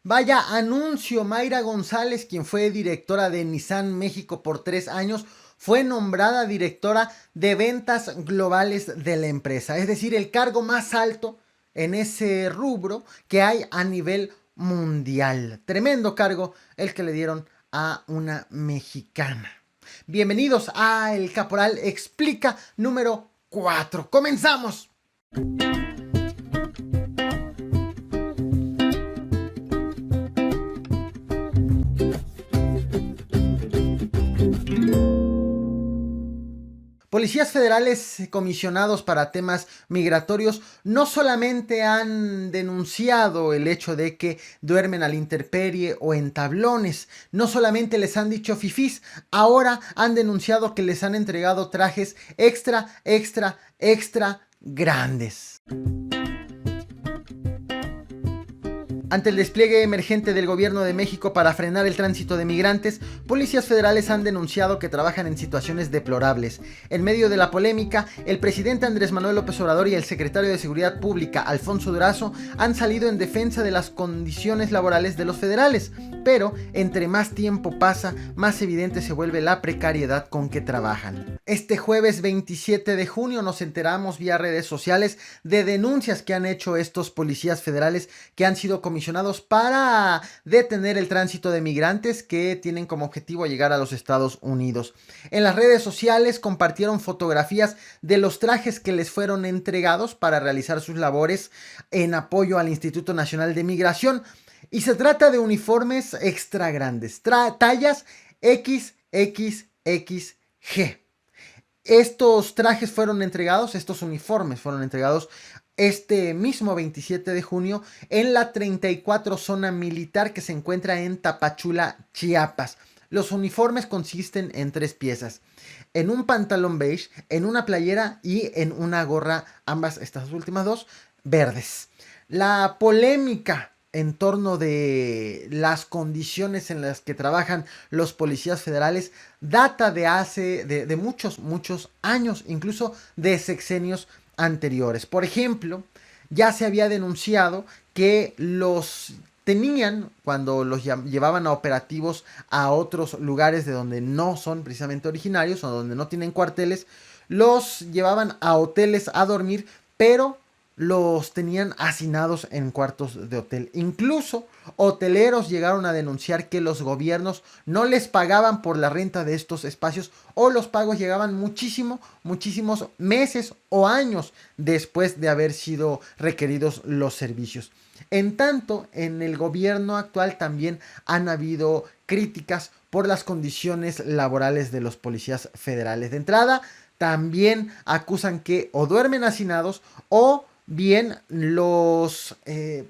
Vaya anuncio, Mayra González, quien fue directora de Nissan México por 3 años, fue nombrada directora de ventas globales de la empresa, es decir, el cargo más alto en ese rubro que hay a nivel mundial. Tremendo cargo el que le dieron a una mexicana. Bienvenidos a El Caporal Explica número 4. ¡Comenzamos! Policías federales comisionados para temas migratorios no solamente han denunciado el hecho de que duermen a la intemperie o en tablones, no solamente les han dicho fifís, ahora han denunciado que les han entregado trajes extra grandes. Ante el despliegue emergente del gobierno de México para frenar el tránsito de migrantes, policías federales han denunciado que trabajan en situaciones deplorables. En medio de la polémica, el presidente Andrés Manuel López Obrador y el secretario de Seguridad Pública, Alfonso Durazo, han salido en defensa de las condiciones laborales de los federales, pero entre más tiempo pasa, más evidente se vuelve la precariedad con que trabajan. Este jueves 27 de junio nos enteramos vía redes sociales de denuncias que han hecho estos policías federales que han sido comisionados para detener el tránsito de migrantes que tienen como objetivo llegar a los Estados Unidos. En las redes sociales compartieron fotografías de los trajes que les fueron entregados para realizar sus labores en apoyo al Instituto Nacional de Migración. Y se trata de uniformes extra grandes, tallas XXXG. Estos trajes fueron entregados, estos uniformes fueron entregados este mismo 27 de junio en la 34 zona militar que se encuentra en Tapachula, Chiapas. Los uniformes consisten en 3 piezas, en un pantalón beige, en una playera y en una gorra, ambas, estas últimas dos, verdes. La polémica en torno de las condiciones en las que trabajan los policías federales data de muchos años, incluso de sexenios anteriores. Por ejemplo, ya se había denunciado que los tenían cuando los llevaban a operativos a otros lugares de donde no son precisamente originarios o donde no tienen cuarteles, los llevaban a hoteles a dormir, pero los tenían hacinados en cuartos de hotel. Incluso hoteleros llegaron a denunciar que los gobiernos no les pagaban por la renta de estos espacios o los pagos llegaban muchísimos meses o años después de haber sido requeridos los servicios. En tanto, en el gobierno actual también han habido críticas por las condiciones laborales de los policías federales. De entrada, también acusan que o duermen hacinados o bien los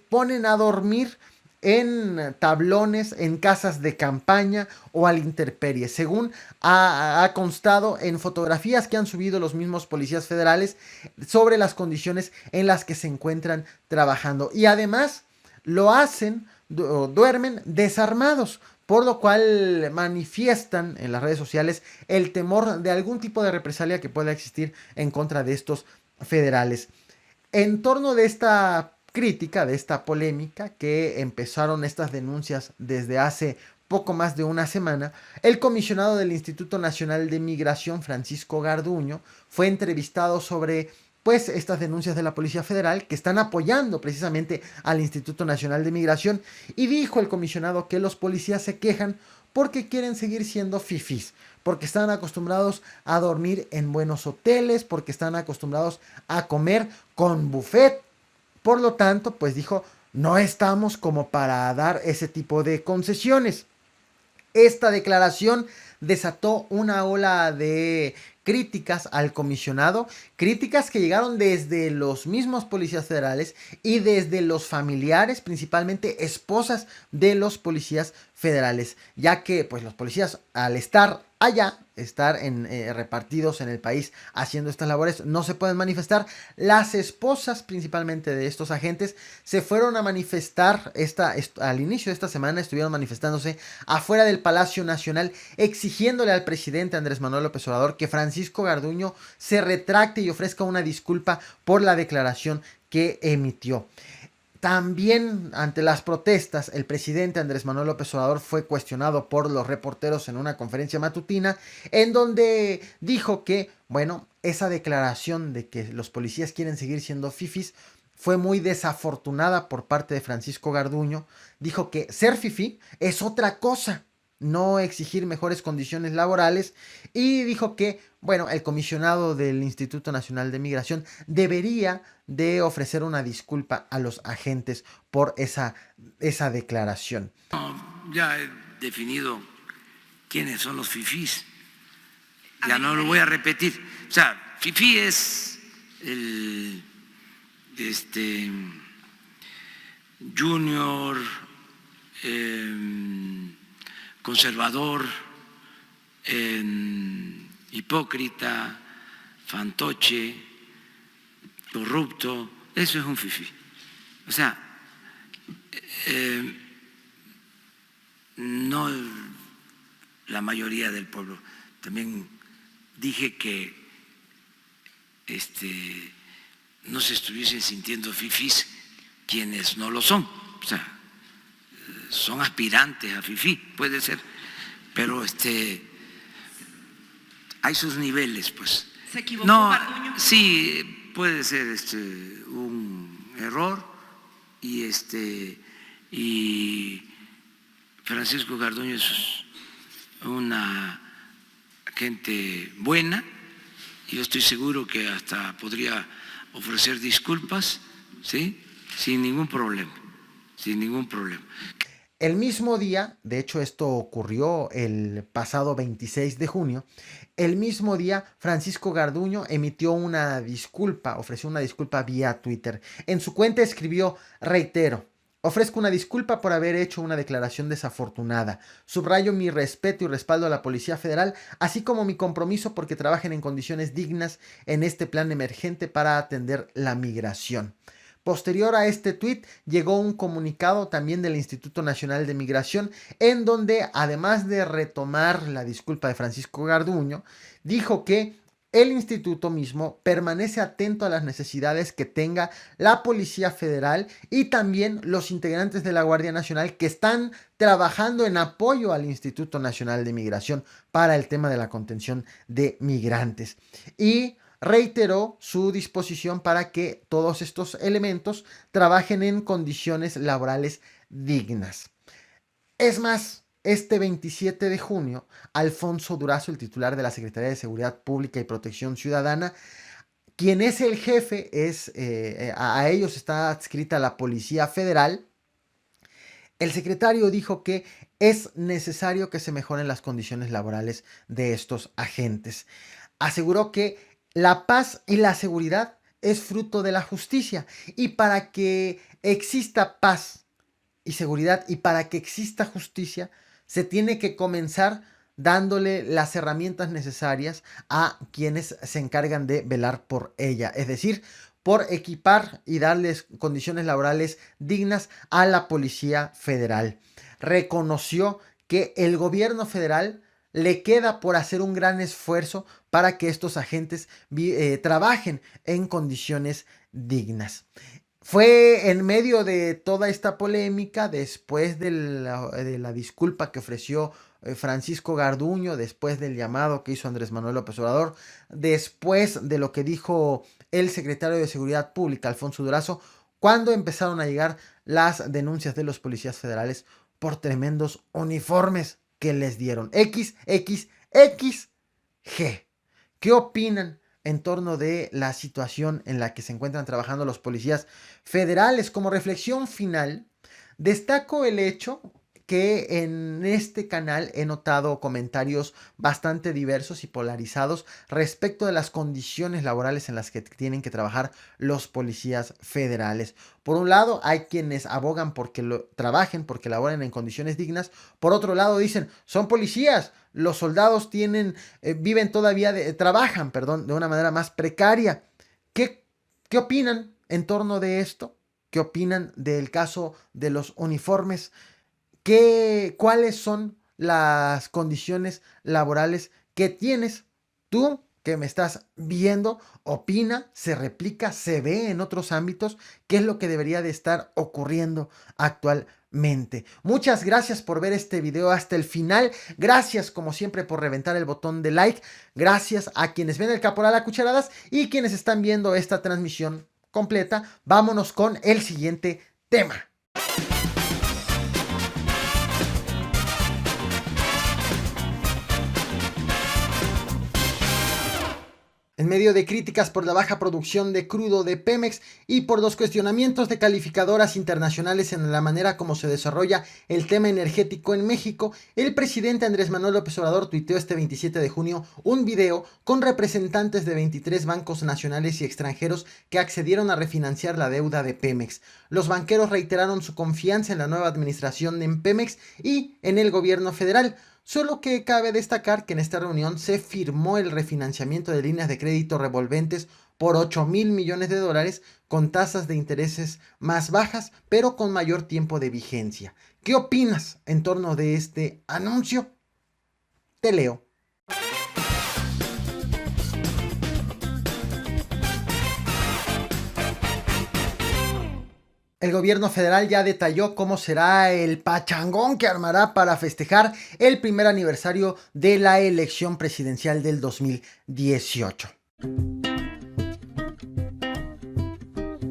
ponen a dormir en tablones, en casas de campaña o a la intemperie, según ha constado en fotografías que han subido los mismos policías federales sobre las condiciones en las que se encuentran trabajando. Y además lo hacen, duermen desarmados, por lo cual manifiestan en las redes sociales el temor de algún tipo de represalia que pueda existir en contra de estos federales. En torno de esta crítica, de esta polémica, que empezaron estas denuncias desde hace poco más de una semana, el comisionado del Instituto Nacional de Migración, Francisco Garduño, fue entrevistado sobre estas denuncias de la Policía Federal que están apoyando precisamente al Instituto Nacional de Migración, y dijo el comisionado que los policías se quejan porque quieren seguir siendo fifís, porque están acostumbrados a dormir en buenos hoteles, porque están acostumbrados a comer con buffet. Por lo tanto, pues dijo, no estamos como para dar ese tipo de concesiones. Esta declaración desató una ola de críticas al comisionado, críticas que llegaron desde los mismos policías federales y desde los familiares, principalmente esposas de los policías federales, ya que pues los policías al estar allá, estar repartidos en el país haciendo estas labores, no se pueden manifestar. Las esposas principalmente de estos agentes se fueron a manifestar al inicio de esta semana, estuvieron manifestándose afuera del Palacio Nacional exigiéndole al presidente Andrés Manuel López Obrador que Francisco Garduño se retracte y ofrezca una disculpa por la declaración que emitió. También ante las protestas, el presidente Andrés Manuel López Obrador fue cuestionado por los reporteros en una conferencia matutina en donde dijo que, bueno, esa declaración de que los policías quieren seguir siendo fifis fue muy desafortunada por parte de Francisco Garduño. Dijo que ser fifí es otra cosa, no exigir mejores condiciones laborales, y dijo que, bueno, el comisionado del Instituto Nacional de Migración debería de ofrecer una disculpa a los agentes por esa declaración. Ya he definido quiénes son los fifís, ya no lo voy a repetir. O sea, fifí es el junior, conservador, hipócrita, fantoche, corrupto. Eso es un fifí. O sea, no la mayoría del pueblo. También dije que no se estuviesen sintiendo fifís quienes no lo son. O sea, son aspirantes a fifí, puede ser, pero hay sus niveles, pues. ¿Se equivocó, No, Garduño? sí, puede ser un error y Francisco Garduño es una gente buena. Yo estoy seguro que hasta podría ofrecer disculpas, ¿sí? Sin ningún problema, sin ningún problema. El mismo día, de hecho esto ocurrió el pasado 26 de junio, el mismo día Francisco Garduño emitió una disculpa, ofreció una disculpa vía Twitter. En su cuenta escribió: reitero, ofrezco una disculpa por haber hecho una declaración desafortunada. Subrayo mi respeto y respaldo a la Policía Federal, así como mi compromiso porque trabajen en condiciones dignas en este plan emergente para atender la migración. Posterior a este tuit llegó un comunicado también del Instituto Nacional de Migración en donde, además de retomar la disculpa de Francisco Garduño, dijo que el instituto mismo permanece atento a las necesidades que tenga la Policía Federal y también los integrantes de la Guardia Nacional que están trabajando en apoyo al Instituto Nacional de Migración para el tema de la contención de migrantes. Y reiteró su disposición para que todos estos elementos trabajen en condiciones laborales dignas. Es más, este 27 de junio, Alfonso Durazo, el titular de la Secretaría de Seguridad Pública y Protección Ciudadana, quien es el jefe, a ellos está adscrita la Policía Federal. El secretario dijo que es necesario que se mejoren las condiciones laborales de estos agentes. Aseguró que la paz y la seguridad es fruto de la justicia, y para que exista paz y seguridad y para que exista justicia se tiene que comenzar dándole las herramientas necesarias a quienes se encargan de velar por ella, es decir, por equipar y darles condiciones laborales dignas a la Policía Federal. Reconoció que el gobierno federal le queda por hacer un gran esfuerzo para que estos agentes trabajen en condiciones dignas. Fue en medio de toda esta polémica, después de la disculpa que ofreció Francisco Garduño, después del llamado que hizo Andrés Manuel López Obrador, después de lo que dijo el secretario de Seguridad Pública, Alfonso Durazo, cuando empezaron a llegar las denuncias de los policías federales por tremendos uniformes que les dieron. XXXG. ¿Qué opinan en torno de la situación en la que se encuentran trabajando los policías federales? Como reflexión final, destaco el hecho que en este canal he notado comentarios bastante diversos y polarizados respecto de las condiciones laborales en las que tienen que trabajar los policías federales. Por un lado, hay quienes abogan porque trabajen, porque laboren en condiciones dignas. Por otro lado, dicen, son policías, los soldados viven todavía, trabajan, perdón, de una manera más precaria. ¿Qué opinan en torno de esto? ¿Qué opinan del caso de los uniformes? ¿Cuáles son las condiciones laborales que tienes tú que me estás viendo, opina, se replica, se ve en otros ámbitos qué es lo que debería de estar ocurriendo actualmente. Muchas gracias por ver este video hasta el final. Gracias como siempre por reventar el botón de like. Gracias a quienes ven el Caporal a cucharadas y quienes están viendo esta transmisión completa. Vámonos con el siguiente tema. En medio de críticas por la baja producción de crudo de Pemex y por los cuestionamientos de calificadoras internacionales en la manera como se desarrolla el tema energético en México, el presidente Andrés Manuel López Obrador tuiteó este 27 de junio un video con representantes de 23 bancos nacionales y extranjeros que accedieron a refinanciar la deuda de Pemex. Los banqueros reiteraron su confianza en la nueva administración en Pemex y en el gobierno federal. Solo que cabe destacar que en esta reunión se firmó el refinanciamiento de líneas de crédito revolventes por 8,000 millones de dólares con tasas de intereses más bajas, pero con mayor tiempo de vigencia. ¿Qué opinas en torno de este anuncio? Te leo. El gobierno federal ya detalló cómo será el pachangón que armará para festejar el primer aniversario de la elección presidencial del 2018.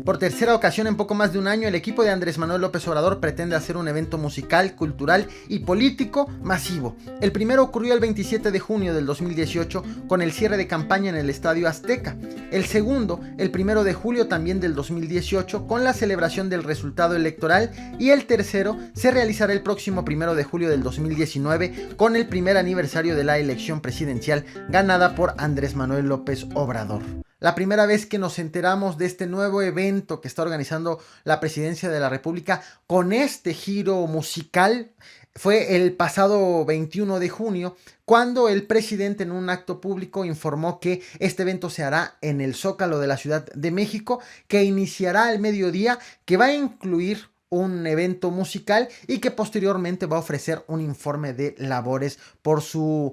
Por tercera ocasión en poco más de un año, el equipo de Andrés Manuel López Obrador pretende hacer un evento musical, cultural y político masivo. El primero ocurrió el 27 de junio del 2018 con el cierre de campaña en el Estadio Azteca. El segundo, el 1 de julio también del 2018 con la celebración del resultado electoral. Y el tercero se realizará el próximo 1 de julio del 2019 con el primer aniversario de la elección presidencial ganada por Andrés Manuel López Obrador. La primera vez que nos enteramos de este nuevo evento que está organizando la Presidencia de la República con este giro musical fue el pasado 21 de junio, cuando el presidente en un acto público informó que este evento se hará en el Zócalo de la Ciudad de México, que iniciará al mediodía, que va a incluir un evento musical y que posteriormente va a ofrecer un informe de labores por su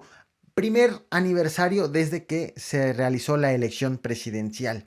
primer aniversario desde que se realizó la elección presidencial.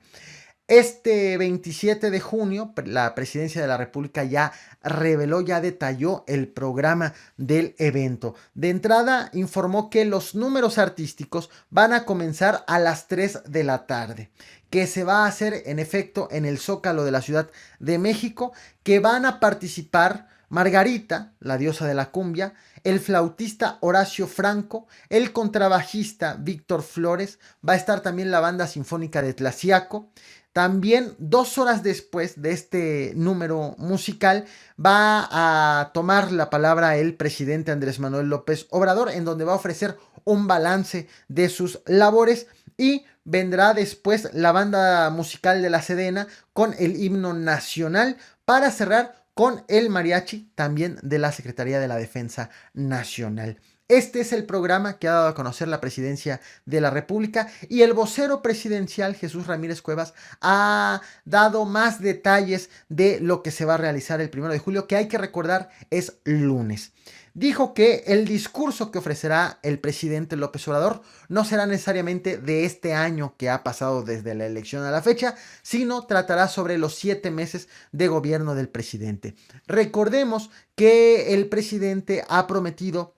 Este 27 de junio, la Presidencia de la República ya reveló, ya detalló el programa del evento. De entrada, informó que los números artísticos van a comenzar a las 3 de la tarde, que se va a hacer en efecto en el Zócalo de la Ciudad de México, que van a participar Margarita, la diosa de la cumbia, el flautista Horacio Franco, el contrabajista Víctor Flores, va a estar también la banda sinfónica de Tlaxiaco. También 2 horas después de este número musical va a tomar la palabra el presidente Andrés Manuel López Obrador, en donde va a ofrecer un balance de sus labores, y vendrá después la banda musical de la Sedena con el himno nacional para cerrar con el mariachi también de la Secretaría de la Defensa Nacional. Este es el programa que ha dado a conocer la Presidencia de la República, y el vocero presidencial Jesús Ramírez Cuevas ha dado más detalles de lo que se va a realizar el 1 de julio, que hay que recordar es lunes. Dijo que el discurso que ofrecerá el presidente López Obrador no será necesariamente de este año que ha pasado desde la elección a la fecha, sino tratará sobre los 7 meses de gobierno del presidente. Recordemos que el presidente ha prometido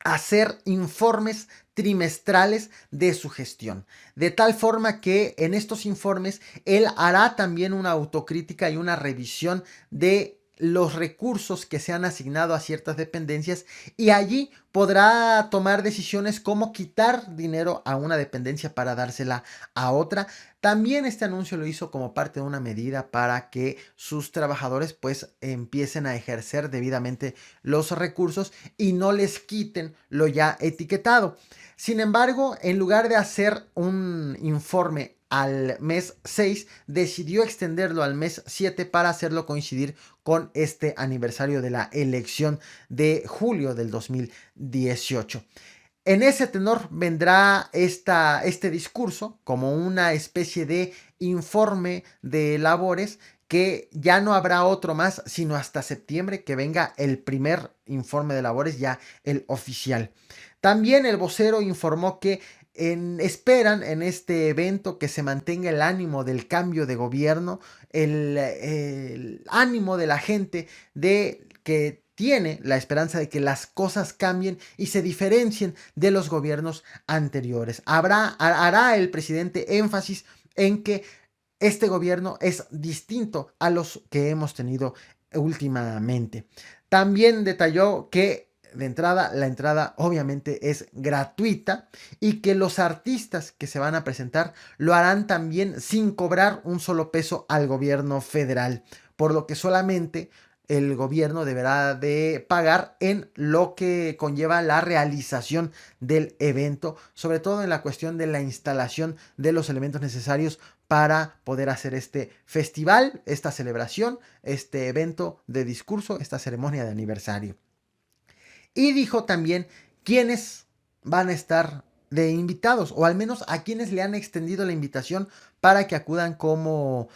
hacer informes trimestrales de su gestión, de tal forma que en estos informes él hará también una autocrítica y una revisión de los recursos que se han asignado a ciertas dependencias, y allí podrá tomar decisiones como quitar dinero a una dependencia para dársela a otra. También este anuncio lo hizo como parte de una medida para que sus trabajadores pues empiecen a ejercer debidamente los recursos y no les quiten lo ya etiquetado. Sin embargo, en lugar de hacer un informe al mes 6, decidió extenderlo al mes 7 para hacerlo coincidir con este aniversario de la elección de julio del 2018. En ese tenor vendrá este discurso como una especie de informe de labores, que ya no habrá otro más sino hasta septiembre, que venga el primer informe de labores, ya el oficial. También el vocero informó que esperan en este evento que se mantenga el ánimo del cambio de gobierno, el ánimo de la gente de que tiene la esperanza de que las cosas cambien y se diferencien de los gobiernos anteriores. Hará el presidente énfasis en que este gobierno es distinto a los que hemos tenido últimamente. También detalló que de entrada, la entrada obviamente es gratuita y que los artistas que se van a presentar lo harán también sin cobrar un solo peso al gobierno federal, por lo que solamente el gobierno deberá de pagar en lo que conlleva la realización del evento, sobre todo en la cuestión de la instalación de los elementos necesarios para poder hacer este festival, esta celebración, este evento de discurso, esta ceremonia de aniversario. Y dijo también quiénes van a estar de invitados, o al menos a quienes le han extendido la invitación para que acudan como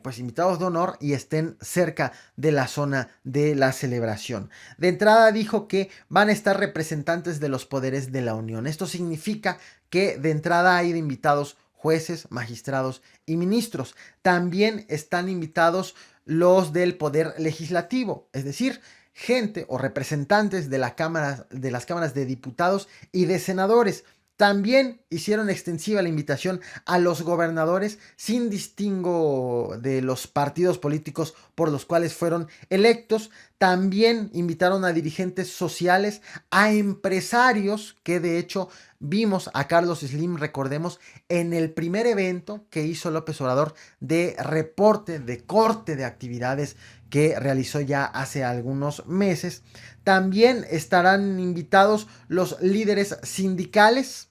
pues invitados de honor y estén cerca de la zona de la celebración. De entrada dijo que van a estar representantes de los poderes de la Unión. Esto significa que de entrada hay de invitados jueces, magistrados y ministros. También están invitados los del poder legislativo, es decir, gente o representantes de las cámaras de diputados y de senadores. También hicieron extensiva la invitación a los gobernadores sin distingo de los partidos políticos por los cuales fueron electos. También invitaron a dirigentes sociales, a empresarios, que de hecho vimos a Carlos Slim, recordemos, en el primer evento que hizo López Obrador de reporte, de corte de actividades que realizó ya hace algunos meses. También estarán invitados los líderes sindicales.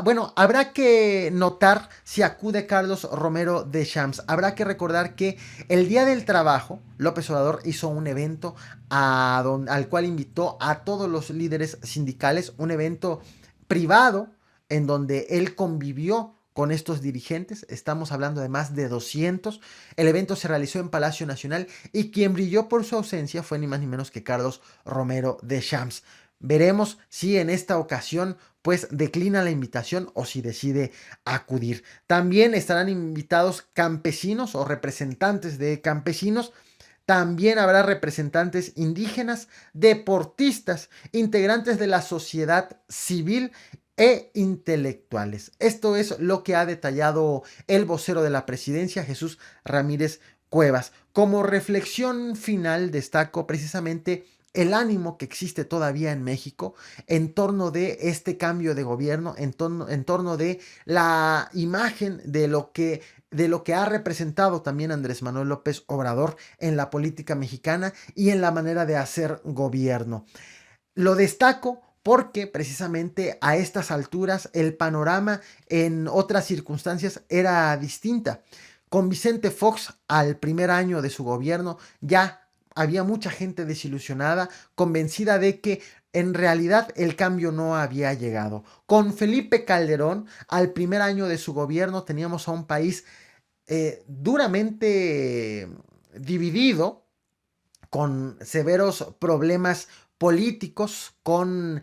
Bueno, habrá que notar si acude Carlos Romero de Champs. Habrá que recordar que el Día del Trabajo, López Obrador hizo un evento al cual invitó a todos los líderes sindicales, un evento privado en donde él convivió con estos dirigentes. Estamos hablando de más de 200. El evento se realizó en Palacio Nacional y quien brilló por su ausencia fue ni más ni menos que Carlos Romero de Champs. Veremos si en esta ocasión pues declina la invitación o si decide acudir. También estarán invitados campesinos o representantes de campesinos. También habrá representantes indígenas, deportistas, integrantes de la sociedad civil e intelectuales. Esto es lo que ha detallado el vocero de la presidencia, Jesús Ramírez Cuevas. Como reflexión final, destaco precisamente el ánimo que existe todavía en México en torno de este cambio de gobierno, en torno de la imagen de lo que ha representado también Andrés Manuel López Obrador en la política mexicana y en la manera de hacer gobierno. Lo destaco porque precisamente a estas alturas el panorama en otras circunstancias era distinta. Con Vicente Fox, al primer año de su gobierno, ya había mucha gente desilusionada, convencida de que en realidad el cambio no había llegado. Con Felipe Calderón, al primer año de su gobierno, teníamos a un país duramente dividido, con severos problemas políticos, con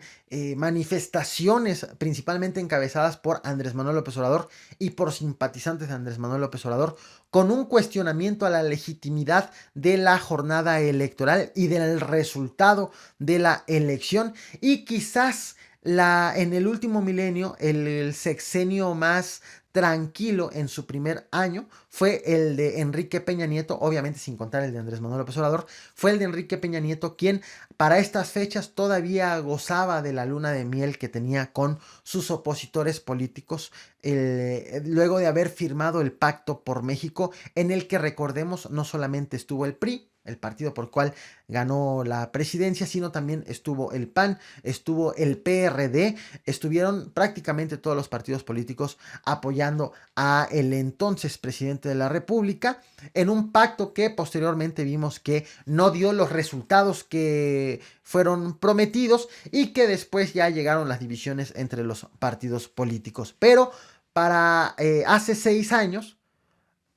manifestaciones principalmente encabezadas por Andrés Manuel López Obrador y por simpatizantes de Andrés Manuel López Obrador, con un cuestionamiento a la legitimidad de la jornada electoral y del resultado de la elección, y quizás en el último milenio, el sexenio más tranquilo en su primer año fue el de Enrique Peña Nieto, obviamente sin contar el de Andrés Manuel López Obrador. Fue el de Enrique Peña Nieto quien para estas fechas todavía gozaba de la luna de miel que tenía con sus opositores políticos, luego de haber firmado el Pacto por México, en el que, recordemos, no solamente estuvo el PRI, el partido por el cual ganó la presidencia, sino también estuvo el PAN, estuvo el PRD, estuvieron prácticamente todos los partidos políticos apoyando a el entonces presidente de la República, en un pacto que posteriormente vimos que no dio los resultados que fueron prometidos y que después ya llegaron las divisiones entre los partidos políticos. Pero para hace 6 años,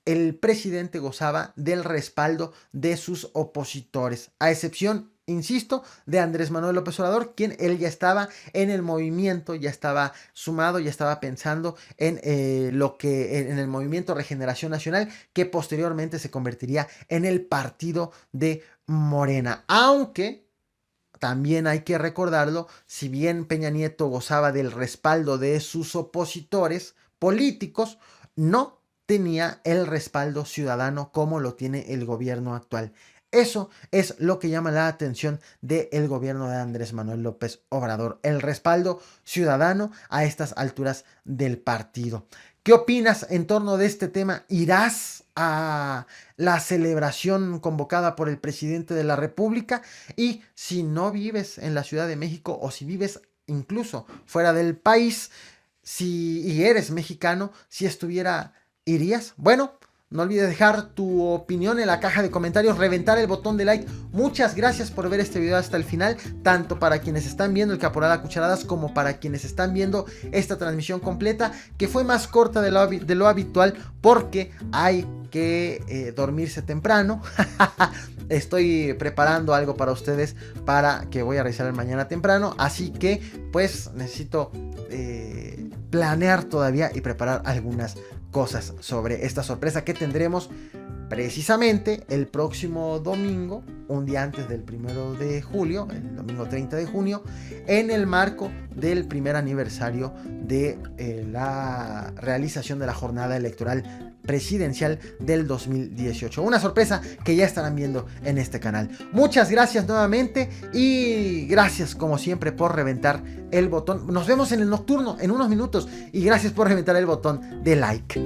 el presidente gozaba del respaldo de sus opositores, a excepción insisto, de Andrés Manuel López Obrador, quien él ya estaba en el movimiento, ya estaba sumado, ya estaba pensando en en el movimiento Regeneración Nacional, que posteriormente se convertiría en el partido de Morena. Aunque también hay que recordarlo, si bien Peña Nieto gozaba del respaldo de sus opositores políticos, no tenía el respaldo ciudadano como lo tiene el gobierno actual. Eso es lo que llama la atención del gobierno de Andrés Manuel López Obrador, el respaldo ciudadano a estas alturas del partido. ¿Qué opinas en torno de este tema? ¿Irás a la celebración convocada por el presidente de la República? Y si no vives en la Ciudad de México o si vives incluso fuera del país, y eres mexicano, si ¿irías? Bueno, no olvides dejar tu opinión en la caja de comentarios, reventar el botón de like. Muchas gracias por ver este video hasta el final, tanto para quienes están viendo el Caporal a Cucharadas como para quienes están viendo esta transmisión completa, que fue más corta de lo habitual porque hay que dormirse temprano. Estoy preparando algo para ustedes para que voy a realizar mañana temprano, así que pues necesito planear todavía y preparar algunas cosas sobre esta sorpresa que tendremos precisamente el próximo domingo, un día antes del 1 de julio, el domingo 30 de junio, en el marco del primer aniversario de la realización de la jornada electoral presidencial del 2018. Una sorpresa que ya estarán viendo en este canal. Muchas gracias nuevamente y gracias como siempre por reventar el botón. Nos vemos en el nocturno en unos minutos y gracias por reventar el botón de like.